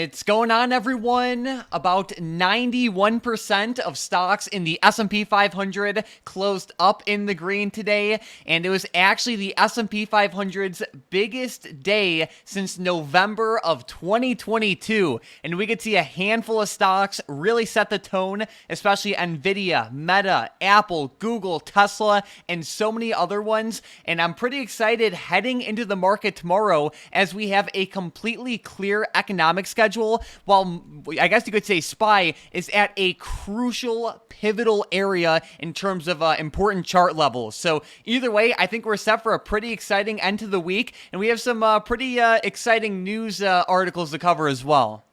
It's going on, everyone. About 91% of stocks in the S&P 500 closed up in the green today, and it was actually the S&P 500's biggest day since November of 2022. And we could see a handful of stocks really set the tone, especially Nvidia, Meta, Apple, Google, Tesla, and so many other ones. And I'm pretty excited heading into the market tomorrow as we have a completely clear economic schedule, while I guess you could say SPY is at a crucial, pivotal area in terms of important chart levels. So either way, I think we're set for a pretty exciting end to the week, and we have some pretty exciting news articles to cover as well.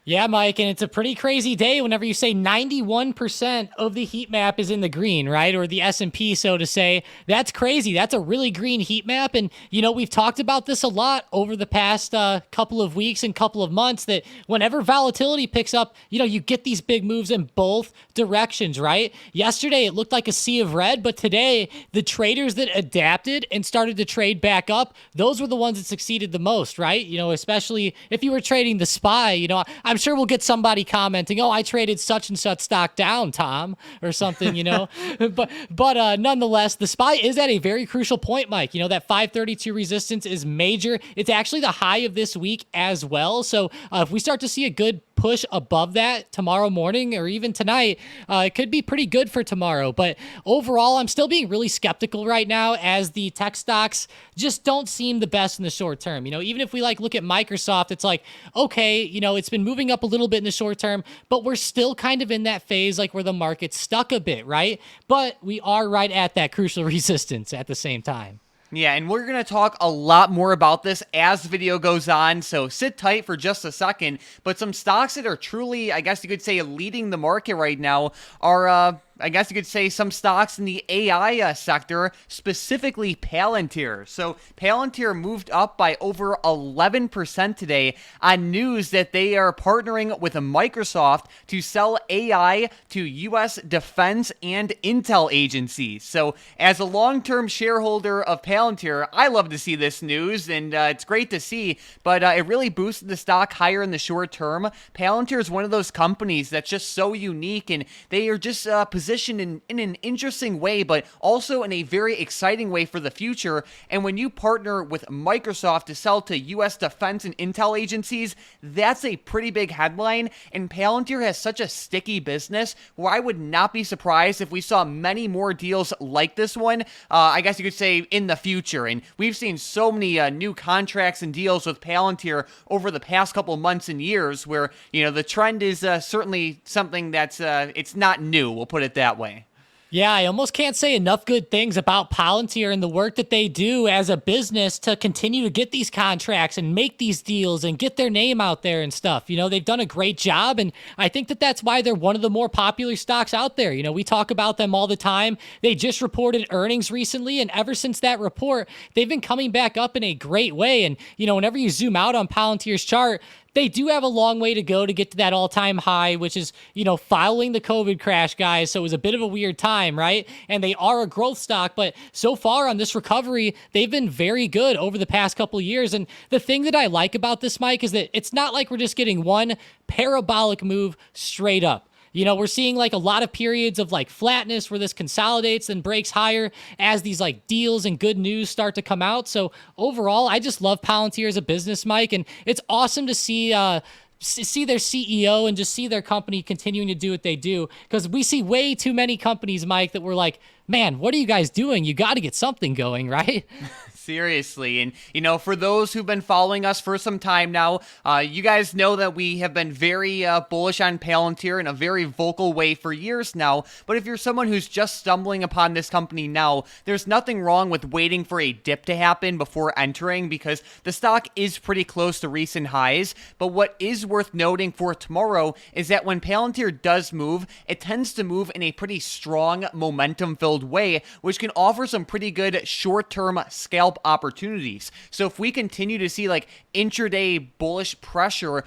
Yeah, Mike, and it's a pretty crazy day whenever you say 91% of the heat map is in the green, right? Or the S&P, so to say. That's crazy. That's a really green heat map. And, you know, we've talked about this a lot over the past couple of weeks and couple of months, that whenever volatility picks up, you know, you get these big moves in both directions, right? Yesterday, it looked like a sea of red, but today, the traders that adapted and started to trade back up, those were the ones that succeeded the most, right? You know, especially if you were trading the SPY, you know, I'm sure we'll get somebody commenting, "Oh, I traded such and such stock down, Tom," or something, you know. but nonetheless, the SPY is at a very crucial point, Mike. You know, that 532 resistance is major. It's actually the high of this week as well. So if we start to see a good push above that tomorrow morning or even tonight, it could be pretty good for tomorrow. But overall, I'm still being really skeptical right now, as the tech stocks just don't seem the best in the short term. You know, even if we look at Microsoft, it's like, okay, you know, it's been moving up a little bit in the short term, but we're still kind of in that phase where the market's stuck a bit, right? But we are right at that crucial resistance at the same time. Yeah, and we're going to talk a lot more about this as the video goes on, so sit tight for just a second. But some stocks that are truly, I guess you could say, leading the market right now are I guess you could say some stocks in the AI sector, specifically Palantir. So Palantir moved up by over 11% today on news that they are partnering with Microsoft to sell AI to U.S. defense and intel agencies. So as a long-term shareholder of Palantir, I love to see this news, and it's great to see, but it really boosted the stock higher in the short term. Palantir is one of those companies that's just so unique, and they are just positioned in an interesting way, but also in a very exciting way for the future. And when you partner with Microsoft to sell to U.S. defense and intel agencies, that's a pretty big headline. And Palantir has such a sticky business where I would not be surprised if we saw many more deals like this one, I guess you could say, in the future. And we've seen so many new contracts and deals with Palantir over the past couple months and years where, you know, the trend is certainly something that's, it's not new, we'll put it that way. Yeah, I almost can't say enough good things about Palantir and the work that they do as a business to continue to get these contracts and make these deals and get their name out there and stuff. You know, they've done a great job, and I think that that's why they're one of the more popular stocks out there. You know, we talk about them all the time. They just reported earnings recently, and ever since that report, they've been coming back up in a great way. And, you know, whenever you zoom out on Palantir's chart, they do have a long way to go to get to that all-time high, which is, you know, following the COVID crash, guys. So it was a bit of a weird time, right? And they are a growth stock, but so far on this recovery, they've been very good over the past couple of years. And the thing that I like about this, Mike, is that it's not like we're just getting one parabolic move straight up. You know, we're seeing a lot of periods of flatness where this consolidates and breaks higher as these deals and good news start to come out. So overall, I just love Palantir as a business, Mike, and it's awesome to see their CEO and just see their company continuing to do what they do, because we see way too many companies, Mike, that we're like, man, what are you guys doing? You got to get something going, right? Seriously. And, you know, for those who've been following us for some time now, you guys know that we have been very bullish on Palantir in a very vocal way for years now. But if you're someone who's just stumbling upon this company now, there's nothing wrong with waiting for a dip to happen before entering, because the stock is pretty close to recent highs. But what is worth noting for tomorrow is that when Palantir does move, it tends to move in a pretty strong momentum-filled way, which can offer some pretty good short-term scalp scalp opportunities. So if we continue to see like intraday bullish pressure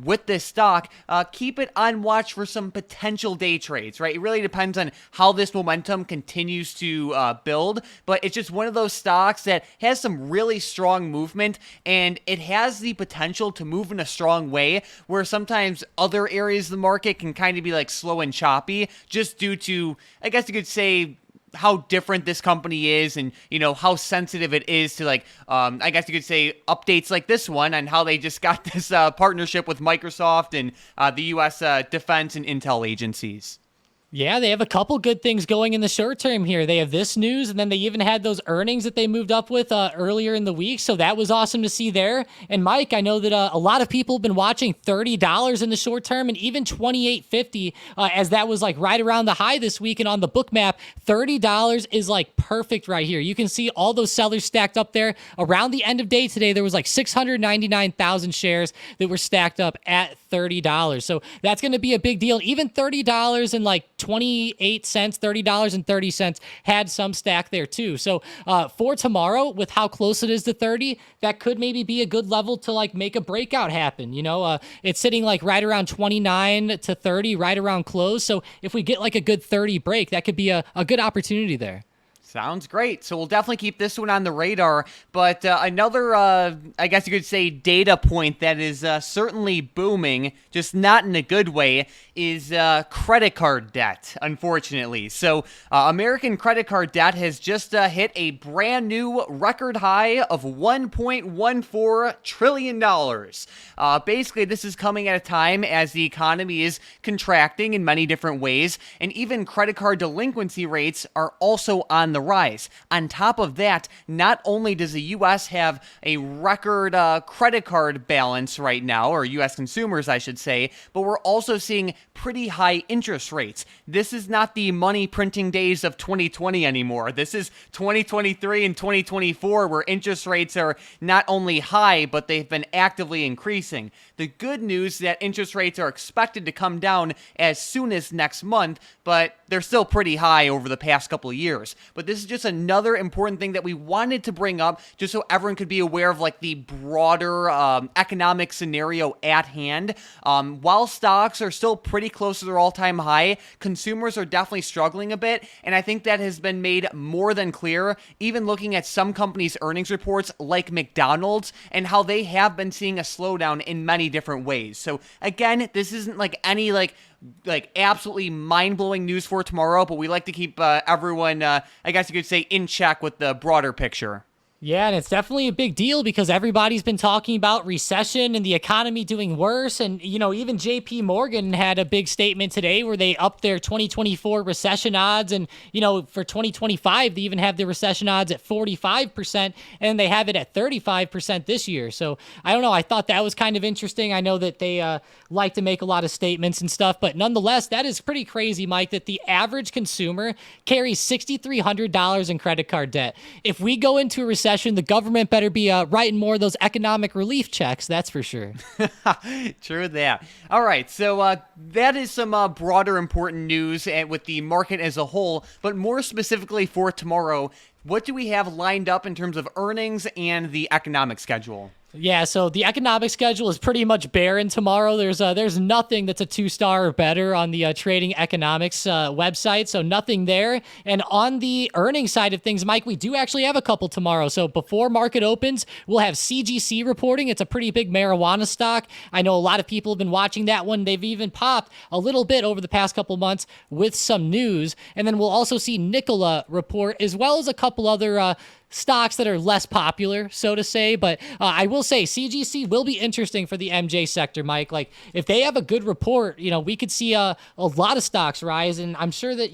with this stock, keep it on watch for some potential day trades, right? It really depends on how this momentum continues to build, but it's just one of those stocks that has some really strong movement, and it has the potential to move in a strong way where sometimes other areas of the market can kind of be like slow and choppy just due to, I guess you could say, how different this company is, and how sensitive it is to like I guess you could say updates like this one on how they just got this partnership with Microsoft and the US defense and intel agencies. Yeah, they have a couple good things going in the short term here. They have this news, and then they even had those earnings that they moved up with earlier in the week. So that was awesome to see there. And Mike, I know that a lot of people have been watching $30 in the short term, and even $28.50 as that was like right around the high this week. And on the book map, $30 is like perfect right here. You can see all those sellers stacked up there. Around the end of day today, there was like 699,000 shares that were stacked up at $30. So that's going to be a big deal. Even $30 and like 28 cents, $30.30 had some stack there too. So for tomorrow, with how close it is to 30, that could maybe be a good level to like make a breakout happen. It's sitting like right around 29 to 30, right around close. So if we get like a good 30 break, that could be a good opportunity there. Sounds great. So we'll definitely keep this one on the radar. But another, I guess you could say, data point that is certainly booming, just not in a good way, is credit card debt, unfortunately. So American credit card debt has just hit a brand new record high of $1.14 trillion. Basically, this is coming at a time as the economy is contracting in many different ways, and even credit card delinquency rates are also on the rise. On top of that, not only does the U.S. have a record credit card balance right now, or U.S. consumers, I should say, but we're also seeing pretty high interest rates. This is not the money printing days of 2020 anymore. This is 2023 and 2024, where interest rates are not only high, but they've been actively increasing. The good news is that interest rates are expected to come down as soon as next month, but they're still pretty high over the past couple of years. But this is just another important thing that we wanted to bring up just so everyone could be aware of like the broader economic scenario at hand. While stocks are still pretty close to their all-time high, consumers are definitely struggling a bit, and I think that has been made more than clear, even looking at some companies' earnings reports like McDonald's and how they have been seeing a slowdown in many different ways. So again, this isn't like any like absolutely mind-blowing news for tomorrow, but we like to keep everyone, I guess you could say, in check with the broader picture. Yeah, and it's definitely a big deal because everybody's been talking about recession and the economy doing worse. And, even JP Morgan had a big statement today where they upped their 2024 recession odds. And, for 2025, they even have the recession odds at 45%, and they have it at 35% this year. So I don't know. I thought that was kind of interesting. I know that they like to make a lot of statements and stuff, but nonetheless, that is pretty crazy, Mike, that the average consumer carries $6,300 in credit card debt. If we go into a recession, the government better be writing more of those economic relief checks, that's for sure. True that. All right, so that is some broader important news with the market as a whole, but more specifically for tomorrow, what do we have lined up in terms of earnings and the economic schedule? Yeah, so the economic schedule is pretty much barren tomorrow. There's nothing that's a 2-star or better on the trading economics website, so nothing there. And on the earnings side of things, Mike, we do actually have a couple tomorrow. So before market opens, we'll have CGC reporting. It's a pretty big marijuana stock. I know a lot of people have been watching that one. They've even popped a little bit over the past couple months with some news. And then we'll also see Nikola report, as well as a couple other stocks that are less popular, so to say. But I will say CGC will be interesting for the MJ sector, Mike. Like, if they have a good report, we could see a lot of stocks rise. And I'm sure that,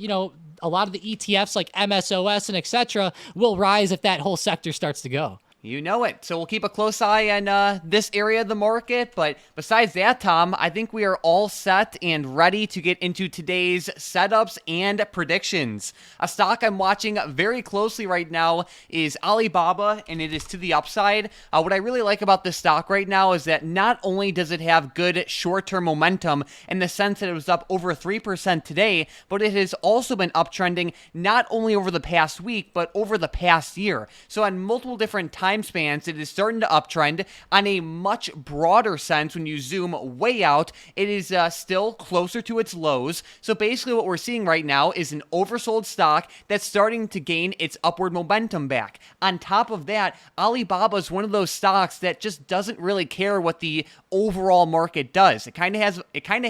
a lot of the ETFs like MSOS and etc. will rise if that whole sector starts to go. You know it. So we'll keep a close eye on this area of the market. But besides that, Tom, I think we are all set and ready to get into today's setups and predictions. A stock I'm watching very closely right now is Alibaba, and it is to the upside. What I really like about this stock right now is that not only does it have good short-term momentum in the sense that it was up over 3% today, but it has also been uptrending not only over the past week, but over the past year. So on multiple different time spans, it is starting to uptrend. On a much broader sense, when you zoom way out, it is still closer to its lows. So basically what we're seeing right now is an oversold stock that's starting to gain its upward momentum back. On top of that, Alibaba is one of those stocks that just doesn't really care what the overall market does. It kind of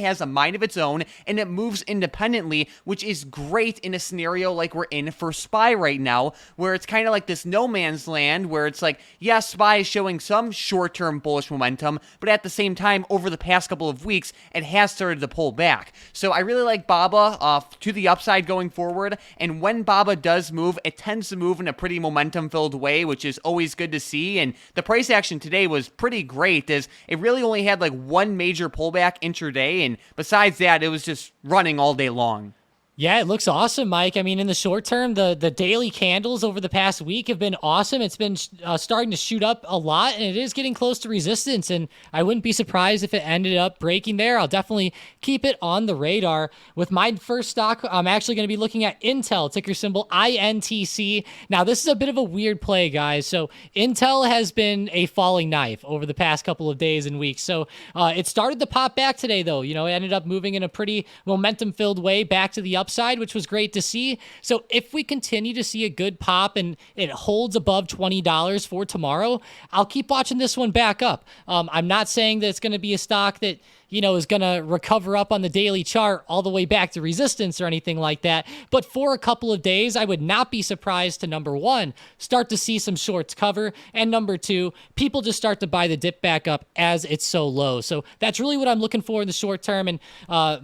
has a mind of its own, and it moves independently, which is great in a scenario like we're in for SPY right now, where it's kind of like this no man's land where it's like, yes, SPY is showing some short-term bullish momentum, but at the same time, over the past couple of weeks, it has started to pull back. So I really like BABA to the upside going forward, and when BABA does move, it tends to move in a pretty momentum-filled way, which is always good to see, and the price action today was pretty great, as it really only had like one major pullback intraday, and besides that, it was just running all day long. Yeah, it looks awesome, Mike. I mean, in the short term, the daily candles over the past week have been awesome. It's been starting to shoot up a lot, and it is getting close to resistance, and I wouldn't be surprised if it ended up breaking there. I'll definitely keep it on the radar. With my first stock, I'm actually going to be looking at Intel, ticker symbol INTC. Now, this is a bit of a weird play, guys. So Intel has been a falling knife over the past couple of days and weeks. So it started to pop back today, though. You know, it ended up moving in a pretty momentum-filled way back to the upside, which was great to see. So if we continue to see a good pop and it holds above $20 for tomorrow, I'll keep watching this one back up. I'm not saying that it's going to be a stock that, you know, is going to recover up on the daily chart all the way back to resistance or anything like that. But for a couple of days, I would not be surprised to, number one, start to see some shorts cover, and number two, people just start to buy the dip back up as it's so low. So that's really what I'm looking for in the short term. And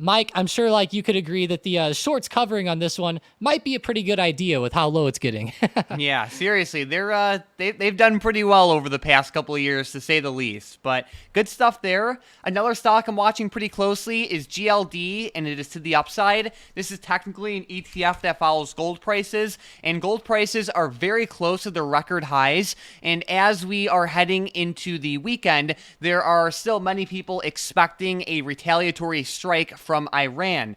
Mike, I'm sure like you could agree that the shorts covering on this one might be a pretty good idea with how low it's getting. Yeah, seriously, they've done pretty well over the past couple of years, to say the least. But good stuff there. Another stock I'm watching pretty closely is GLD, and it is to the upside. This is technically an ETF that follows gold prices, and gold prices are very close to their record highs. And as we are heading into the weekend, there are still many people expecting a retaliatory strike from Iran.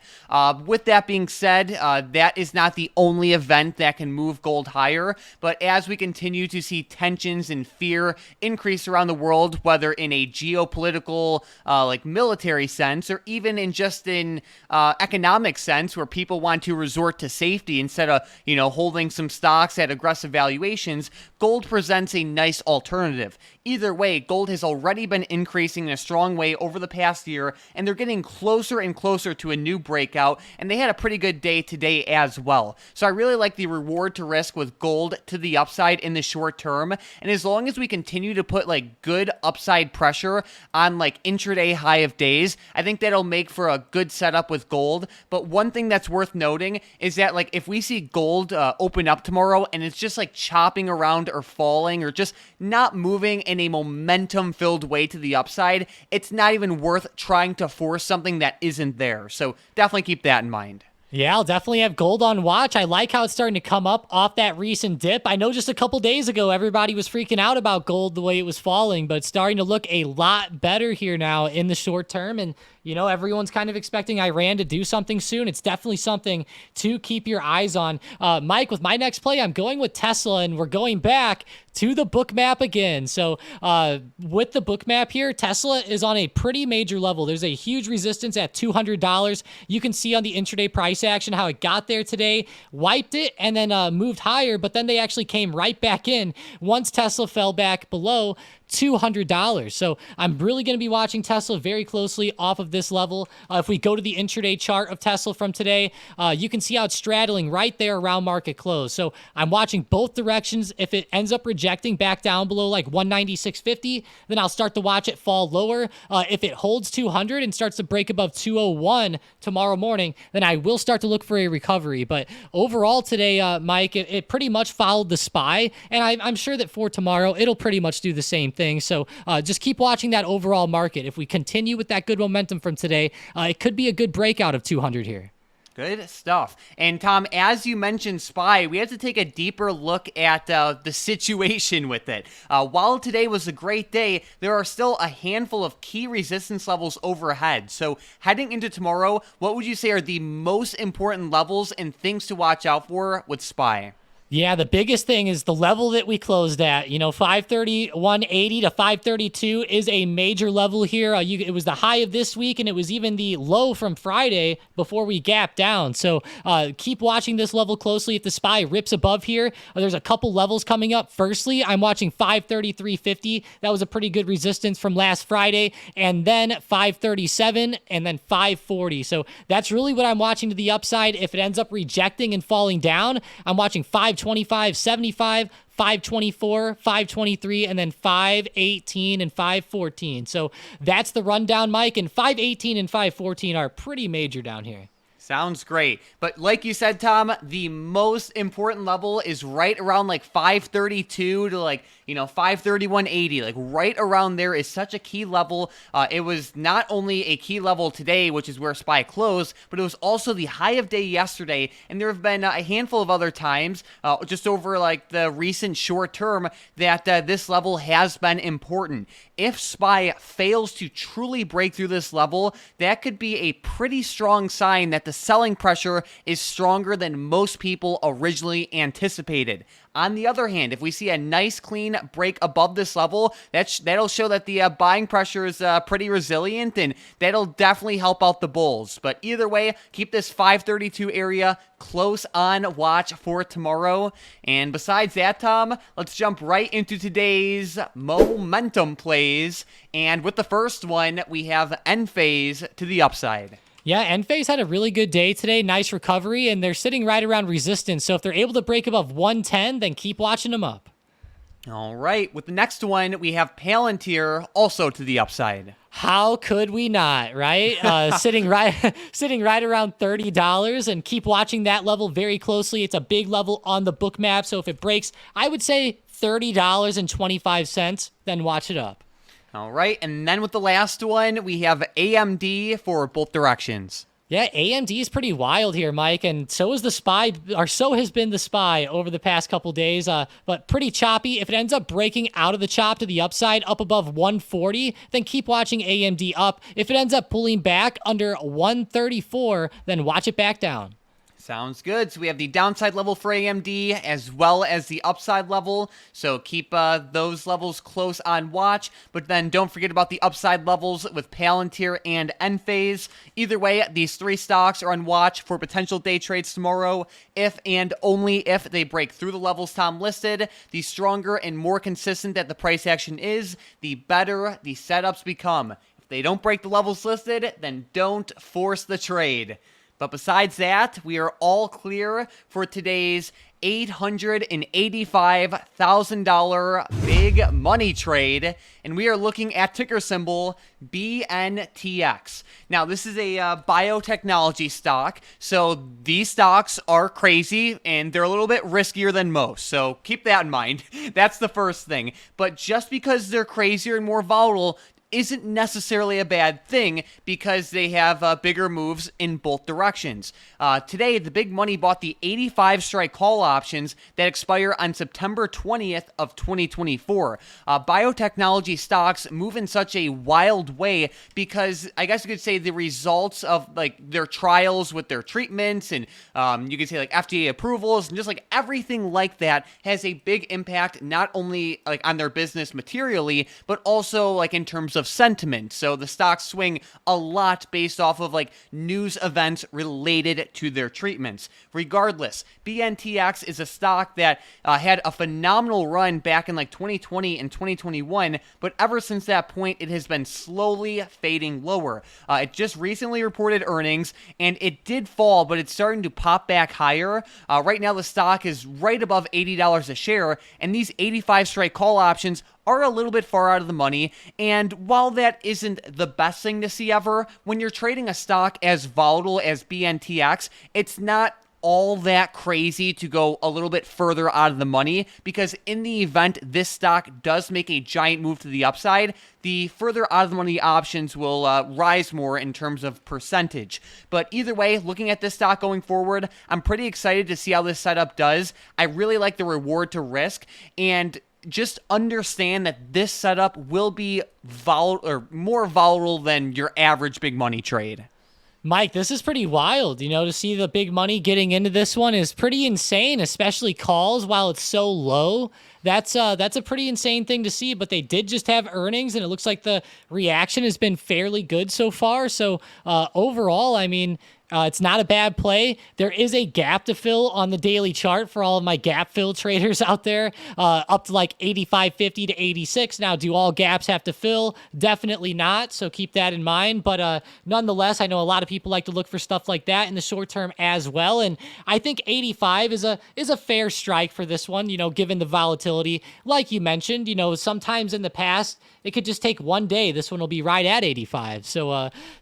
With that being said, that is not the only event that can move gold higher, but as we continue to see tensions and fear increase around the world, whether in a geopolitical, like military sense, or even in just in economic sense, where people want to resort to safety instead of, you know, holding some stocks at aggressive valuations, gold presents a nice alternative. Either way, gold has already been increasing in a strong way over the past year, and they're getting closer and closer to a new breakout, and they had a pretty good day today as well. So I really like the reward to risk with gold to the upside in the short term, and as long as we continue to put like good upside pressure on like intraday high of days, I think that'll make for a good setup with gold. But one thing that's worth noting is that like if we see gold open up tomorrow and it's just like chopping around or falling or just not moving in a momentum filled way to the upside, it's not even worth trying to force something that isn't there. So definitely keep that in mind. Yeah, I'll definitely have gold on watch. I like how it's starting to come up off that recent dip. I know just a couple days ago, everybody was freaking out about gold the way it was falling, but it's starting to look a lot better here now in the short term. And, you know, everyone's kind of expecting Iran to do something soon. It's definitely something to keep your eyes on. Mike, with my next play, I'm going with Tesla, and we're going back to the book map again. So with the book map here, Tesla is on a pretty major level. There's a huge resistance at $200. You can see on the intraday price action how it got there today, wiped it, and then moved higher, but then they actually came right back in once Tesla fell back below $200. So I'm really going to be watching Tesla very closely off of this level. If we go to the intraday chart of Tesla from today, you can see how it's straddling right there around market close. So I'm watching both directions. If it ends up rejecting back down below like 196.50, then I'll start to watch it fall lower. If it holds 200 and starts to break above 201 tomorrow morning, then I will start to look for a recovery. But overall today, Mike, it pretty much followed the SPY, and I'm sure that for tomorrow, it'll pretty much do the same thing. So just keep watching that overall market. If we continue with that good momentum from today, it could be a good breakout of 200 here. Good stuff. And Tom, as you mentioned SPY, we have to take a deeper look at the situation with it. While today was a great day, there are still a handful of key resistance levels overhead. So heading into tomorrow, what would you say are the most important levels and things to watch out for with SPY? Yeah, the biggest thing is the level that we closed at. 531.80 to 532 is a major level here. It was the high of this week, and it was even the low from Friday before we gapped down. So keep watching this level closely. If the SPY rips above here, there's a couple levels coming up. Firstly, I'm watching 533.50. That was a pretty good resistance from last Friday. And then 537 and then 540. So that's really what I'm watching to the upside. If it ends up rejecting and falling down, I'm watching 525.75, 524, 523, and then 518 and 514. So that's the rundown, Mike, and 518 and 514 are pretty major down here. Sounds great. But like you said, Tom, the most important level is right around like 532 to 531.80. Like right around there is such a key level. It was not only a key level today, which is where SPY closed, but it was also the high of day yesterday. And there have been a handful of other times, just over like the recent short term, that this level has been important. If SPY fails to truly break through this level, that could be a pretty strong sign that the selling pressure is stronger than most people originally anticipated. On the other hand, if we see a nice clean break above this level, that'll show that the buying pressure is pretty resilient, and that'll definitely help out the bulls. But either way, keep this 532 area close on watch for tomorrow. And besides that, Tom, let's jump right into today's momentum plays. And with the first one, we have Enphase to the upside. Yeah, Enphase had a really good day today. Nice recovery, and they're sitting right around resistance. So if they're able to break above 110, then keep watching them up. All right. With the next one, we have Palantir also to the upside. How could we not, right? Sitting right around $30, and keep watching that level very closely. It's a big level on the book map. So if it breaks, I would say $30.25, then watch it up. All right, and then with the last one, we have AMD for both directions. Yeah, AMD is pretty wild here, Mike, and so is the SPY, or so has been the SPY over the past couple days, but pretty choppy. If it ends up breaking out of the chop to the upside, up above 140, then keep watching AMD up. If it ends up pulling back under 134, then watch it back down. Sounds good. So we have the downside level for AMD as well as the upside level. So keep those levels close on watch. But then don't forget about the upside levels with Palantir and Enphase. Either way, these three stocks are on watch for potential day trades tomorrow. If and only if they break through the levels Tom listed, the stronger and more consistent that the price action is, the better the setups become. If they don't break the levels listed, then don't force the trade. But besides that, we are all clear for today's $885,000 big money trade, and we are looking at ticker symbol BNTX. Now, this is a biotechnology stock, so these stocks are crazy, and they're a little bit riskier than most, so keep that in mind. That's the first thing. But just because they're crazier and more volatile isn't necessarily a bad thing because they have bigger moves in both directions. Today, the big money bought the 85 strike call options that expire on September 20th of 2024. Biotechnology stocks move in such a wild way because I guess you could say the results of like their trials with their treatments and you could say like FDA approvals and just like everything like that has a big impact not only like on their business materially, but also like in terms of of sentiment. So the stocks swing a lot based off of like news events related to their treatments. Regardless, BNTX is a stock that had a phenomenal run back in like 2020 and 2021, but ever since that point, it has been slowly fading lower. It just recently reported earnings, and it did fall, but it's starting to pop back higher. Right now, the stock is right above $80 a share, and these 85 strike call options are a little bit far out of the money. And while that isn't the best thing to see ever, when you're trading a stock as volatile as BNTX, it's not all that crazy to go a little bit further out of the money, because in the event this stock does make a giant move to the upside, the further out of the money options will rise more in terms of percentage. But either way, looking at this stock going forward, I'm pretty excited to see how this setup does. I really like the reward to risk, and just understand that this setup will be more volatile than your average big money trade. Mike, this is pretty wild. To see the big money getting into this one is pretty insane, especially calls while it's so low. That's a pretty insane thing to see, but they did just have earnings, and it looks like the reaction has been fairly good so far. So overall, I mean, it's not a bad play. There is a gap to fill on the daily chart for all of my gap fill traders out there, up to like 85.50 to 86. Now, do all gaps have to fill? Definitely not. So keep that in mind. But nonetheless, I know a lot of people like to look for stuff like that in the short term as well. And I think 85 is a fair strike for this one, given the volatility. Like you mentioned, sometimes in the past, it could just take one day. This one will be right at 85. So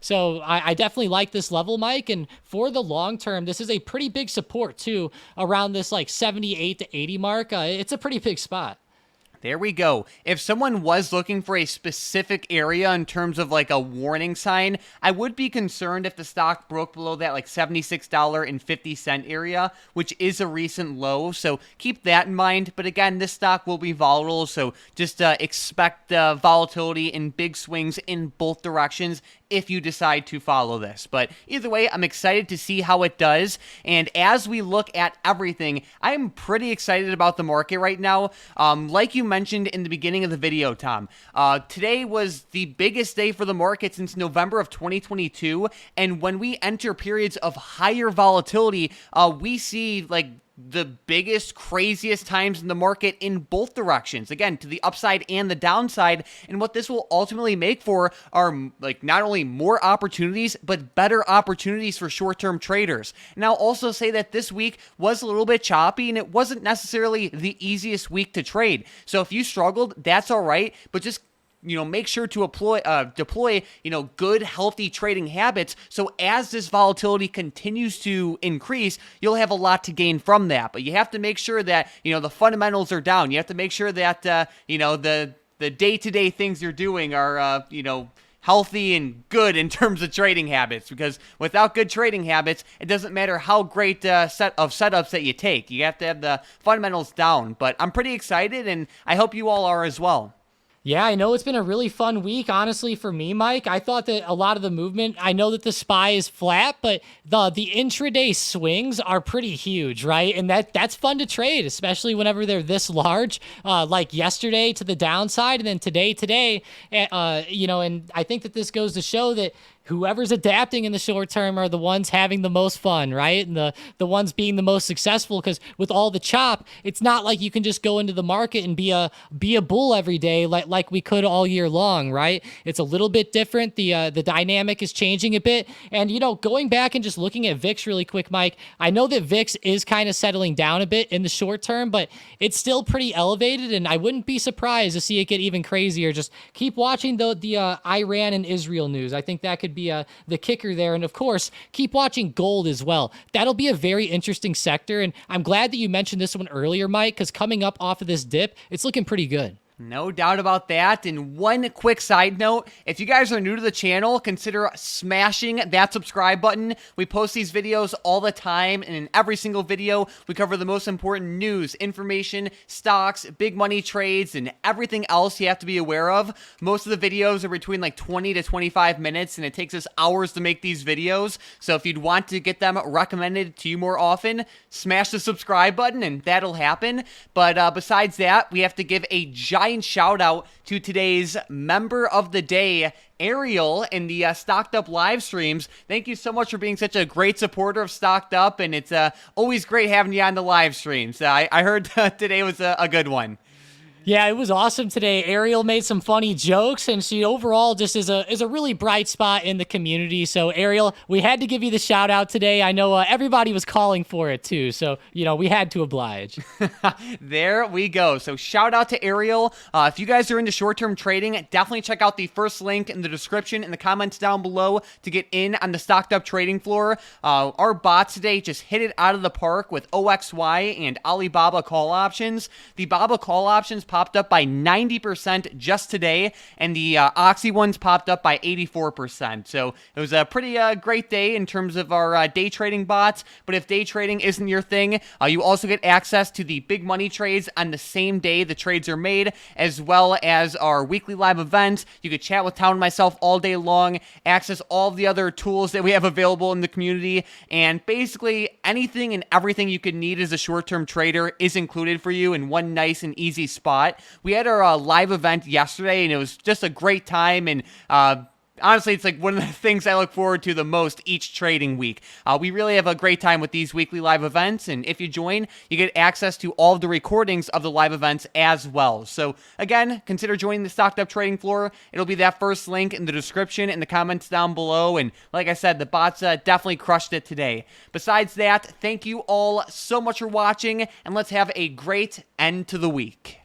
I definitely like this level, Mike. And for the long term, this is a pretty big support too, around this like 78 to 80 mark. It's a pretty big spot. There we go. If someone was looking for a specific area in terms of like a warning sign, I would be concerned if the stock broke below that like $76.50 area, which is a recent low. So keep that in mind. But again, this stock will be volatile. So just expect volatility and big swings in both directions if you decide to follow this. But either way, I'm excited to see how it does. And as we look at everything, I'm pretty excited about the market right now. Like you mentioned in the beginning of the video, Tom, today was the biggest day for the market since November of 2022. And when we enter periods of higher volatility, we see like the biggest, craziest times in the market in both directions, again, to the upside and the downside. And what this will ultimately make for are like not only more opportunities, but better opportunities for short-term traders. And I'll also say that this week was a little bit choppy, and it wasn't necessarily the easiest week to trade. So if you struggled, that's all right, but just make sure to deploy, good, healthy trading habits. So as this volatility continues to increase, you'll have a lot to gain from that. But you have to make sure that, the fundamentals are down. You have to make sure that, the day-to-day things you're doing are, healthy and good in terms of trading habits, because without good trading habits, it doesn't matter how great set of setups that you take. You have to have the fundamentals down. But I'm pretty excited, and I hope you all are as well. Yeah, I know it's been a really fun week, honestly, for me, Mike. I thought that a lot of the movement, I know that the SPY is flat, but the intraday swings are pretty huge, right? And that's fun to trade, especially whenever they're this large, like yesterday to the downside, and then today, and I think that this goes to show that whoever's adapting in the short term are the ones having the most fun, right? And the ones being the most successful, because with all the chop, it's not like you can just go into the market and be a bull every day like we could all year long, right? It's a little bit different. The dynamic is changing a bit. And, going back and just looking at VIX really quick, Mike, I know that VIX is kind of settling down a bit in the short term, but it's still pretty elevated, and I wouldn't be surprised to see it get even crazier. Just keep watching the Iran and Israel news. I think that could be the kicker there. And of course, keep watching gold as well. That'll be a very interesting sector. And I'm glad that you mentioned this one earlier, Mike, because coming up off of this dip, it's looking pretty good. No doubt about that. And one quick side note, if you guys are new to the channel, consider smashing that subscribe button. We post these videos all the time, and in every single video, we cover the most important news, information, stocks, big money trades, and everything else you have to be aware of. Most of the videos are between like 20 to 25 minutes, and it takes us hours to make these videos. So if you'd want to get them recommended to you more often, smash the subscribe button, and that'll happen. But besides that, we have to give a giant flying shout out to today's member of the day, Ariel, in the Stocked Up live streams. Thank you so much for being such a great supporter of Stocked Up, and it's always great having you on the live streams. I heard today was a good one. Yeah, it was awesome today. Ariel made some funny jokes, and she overall just is a really bright spot in the community. So, Ariel, we had to give you the shout out today. I know everybody was calling for it too, so we had to oblige. There we go. So, shout out to Ariel. If you guys are into short-term trading, definitely check out the first link in the description and the comments down below to get in on the Stocked Up trading floor. Our bots today just hit it out of the park with OXY and Alibaba call options. The Baba call options popped up by 90% just today, and the Oxy ones popped up by 84%. So it was a pretty great day in terms of our day trading bots. But if day trading isn't your thing, you also get access to the big money trades on the same day the trades are made, as well as our weekly live events. You could chat with Town and myself all day long, access all of the other tools that we have available in the community, and basically anything and everything you could need as a short-term trader is included for you in one nice and easy spot. We had our live event yesterday, and it was just a great time, and honestly, it's like one of the things I look forward to the most each trading week. We really have a great time with these weekly live events, and if you join, you get access to all of the recordings of the live events as well. So again, consider joining the Stocked Up trading floor. It'll be that first link in the description and the comments down below, and like I said, the bots definitely crushed it today. Besides that, thank you all so much for watching, and let's have a great end to the week.